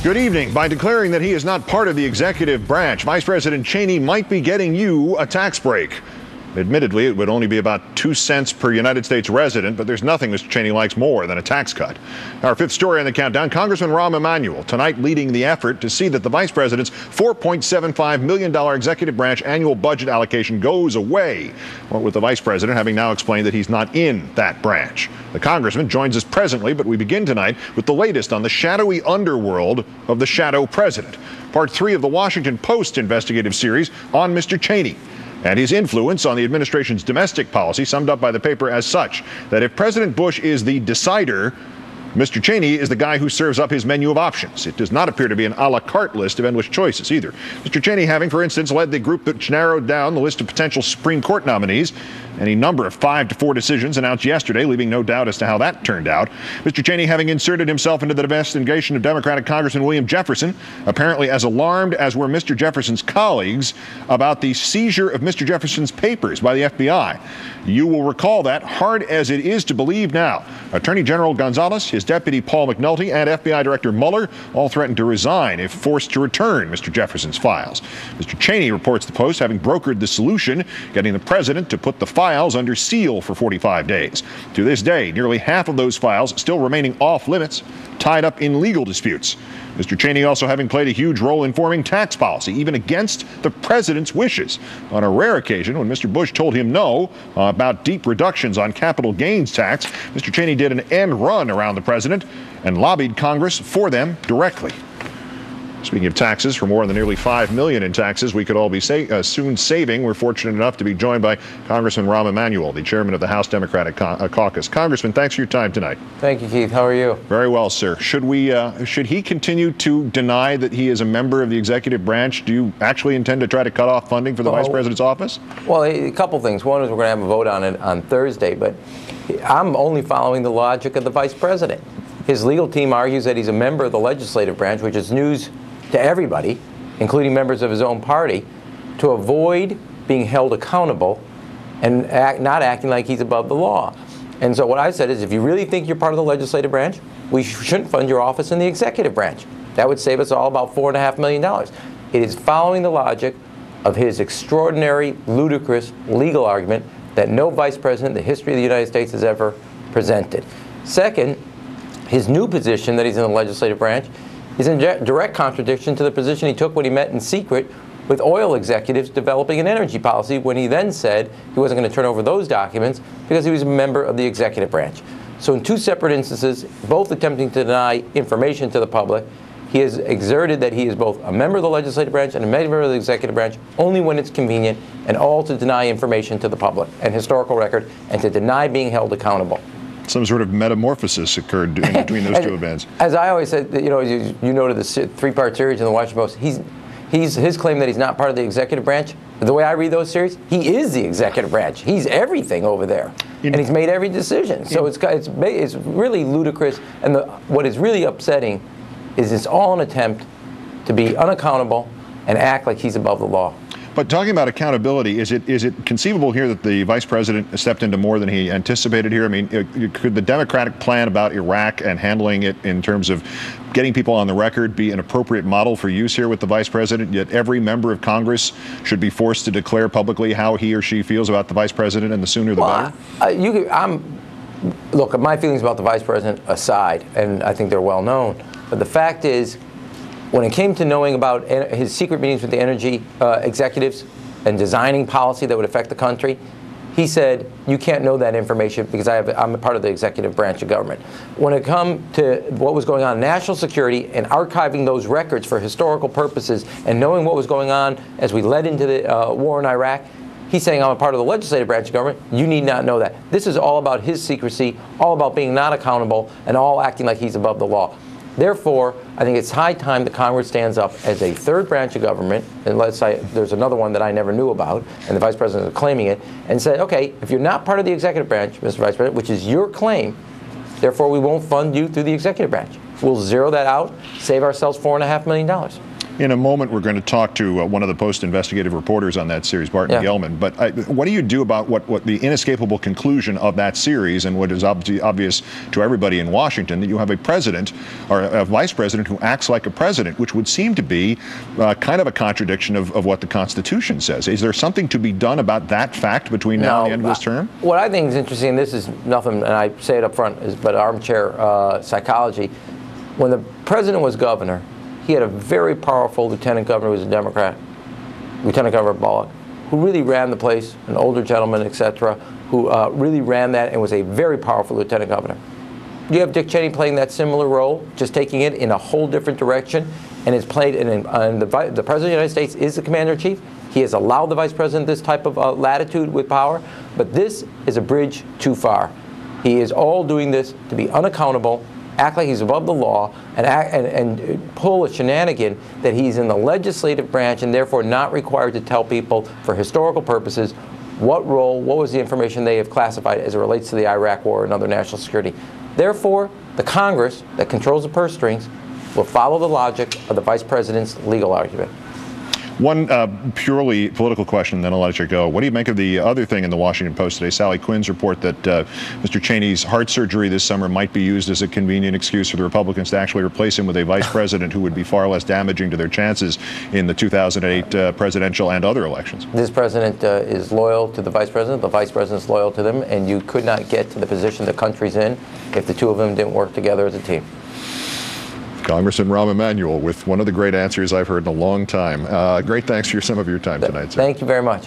Good evening. By declaring that he is not part of the executive branch, Vice President Cheney might be getting you a tax break. Admittedly, it would only be about 2 cents per United States resident, but there's nothing Mr. Cheney likes more than a tax cut. Our fifth story on the countdown, Congressman RAHM EMANUEL, tonight leading the effort to see that the Vice President's $4.75 million executive branch annual budget allocation goes away, with the Vice President having now explained that he's not in that branch. The Congressman joins us presently, but we begin tonight with the latest on the shadowy underworld of the shadow president. Part 3 of the Washington Post investigative series on Mr. Cheney and his influence on the administration's domestic policy, summed up by the paper as such, that if President Bush is the decider, Mr. Cheney is the guy who serves up his menu of options. It does not appear to be an a la carte list of endless choices either. Mr. Cheney having, for instance, led the group that narrowed down the list of potential Supreme Court nominees, any number of 5-4 decisions announced yesterday, leaving no doubt as to how that turned out. Mr. Cheney having inserted himself into the investigation of Democratic Congressman William Jefferson, apparently as alarmed as were Mr. Jefferson's colleagues about the seizure of Mr. Jefferson's papers by the FBI. You will recall that, hard as it is to believe now, Attorney General Gonzalez, his deputy Paul McNulty, and FBI Director Mueller all threatened to resign if forced to return Mr. Jefferson's files. Mr. Cheney, reports the Post, having brokered the solution, getting the president to put the files under seal for 45 days. To this day, nearly half of those files still remaining off limits, tied up in legal disputes. Mr. Cheney also having played a huge role in forming tax policy, even against the president's wishes. On a rare occasion, when Mr. Bush told him no about deep reductions on capital gains tax, Mr. Cheney did an end run around the president and lobbied Congress for them directly. Speaking of taxes, for more than nearly $5 million in taxes we could all be soon saving, we're fortunate enough to be joined by Congressman RAHM EMANUEL, the chairman of the House Democratic Caucus. Congressman, thanks for your time tonight. Thank you, Keith. How are you? Very well, sir. Should he continue to deny that he is a member of the executive branch? Do you actually intend to try to cut off funding for the vice president's office? Well, a couple things. One is we're going to have a vote on it on Thursday, but I'm only following the logic of the vice president. His legal team argues that he's a member of the legislative branch, which is news to everybody, including members of his own party, to avoid being held accountable and not acting like he's above the law. And so what I said is, if you really think you're part of the legislative branch, we shouldn't fund your office in the executive branch. That would save us all about $4.5 million. It is following the logic of his extraordinary, ludicrous legal argument that no vice president in the history of the United States has ever presented. Second, his new position that he's in the legislative branch is in direct contradiction to the position he took when he met in secret with oil executives developing an energy policy, when he then said he wasn't going to turn over those documents because he was a member of the executive branch. So in two separate instances, both attempting to deny information to the public, he has exerted that he is both a member of the legislative branch and a member of the executive branch only when it's convenient, and all to deny information to the public and historical record, and to deny being held accountable. Some sort of metamorphosis occurred in between those two events. As I always said, you noted the three-part series in the Washington Post. His claim that he's not part of the executive branch, the way I read those series, he is the executive branch. He's everything over there, and he's made every decision. So it's really ludicrous. And what is really upsetting is it's all an attempt to be unaccountable and act like he's above the law. But talking about accountability, is it conceivable here that the vice president stepped into more than he anticipated here? I mean, could the Democratic plan about Iraq and handling it in terms of getting people on the record be an appropriate model for use here with the vice president, yet every member of Congress should be forced to declare publicly how he or she feels about the vice president, and the sooner the better? Look, my feelings about the vice president aside, and I think they're well known, but the fact is, when it came to knowing about his secret meetings with the energy executives and designing policy that would affect the country, he said, you can't know that information because I'm a part of the executive branch of government. When it comes to what was going on in national security and archiving those records for historical purposes and knowing what was going on as we led into the war in Iraq, he's saying, I'm a part of the legislative branch of government. You need not know that. This is all about his secrecy, all about being not accountable, and all acting like he's above the law. Therefore, I think it's high time that Congress stands up as a third branch of government, and let's say there's another one that I never knew about, and the vice president is claiming it, and say, okay, if you're not part of the executive branch, Mr. Vice President, which is your claim, therefore we won't fund you through the executive branch. We'll zero that out, save ourselves $4.5 million. In a moment, we're going to talk to one of the Post-investigative reporters on that series, Barton Gelman. But what do you do about what the inescapable conclusion of that series, and what is obvious to everybody in Washington, that you have a president or a vice president who acts like a president, which would seem to be kind of a contradiction of what the Constitution says? Is there something to be done about that fact between now and the end of this term? What I think is interesting, this is nothing, and I say it up front, but armchair psychology. When the president was governor, he had a very powerful lieutenant governor who was a Democrat, Lieutenant Governor Bullock, who really ran the place, an older gentleman, etc., who really ran that and was a very powerful lieutenant governor. You have Dick Cheney playing that similar role, just taking it in a whole different direction, and is played. And the President of the United States is the commander-in-chief. He has allowed the vice president this type of latitude with power, but this is a bridge too far. He is all doing this to be unaccountable, act like he's above the law, and pull a shenanigan that he's in the legislative branch and therefore not required to tell people for historical purposes what role, what was the information they have classified as it relates to the Iraq War and other national security. Therefore, the Congress that controls the purse strings will follow the logic of the vice president's legal argument. One purely political question, then I'll let you go. What do you make of the other thing in the Washington Post today, Sally Quinn's report that Mr. Cheney's heart surgery this summer might be used as a convenient excuse for the Republicans to actually replace him with a vice president who would be far less damaging to their chances in the 2008 presidential and other elections? This president is loyal to the vice president is loyal to them, and you could not get to the position the country's in if the two of them didn't work together as a team. Congressman RAHM EMANUEL with one of the great answers I've heard in a long time. Great thanks for some of your time tonight, sir. Thank you very much.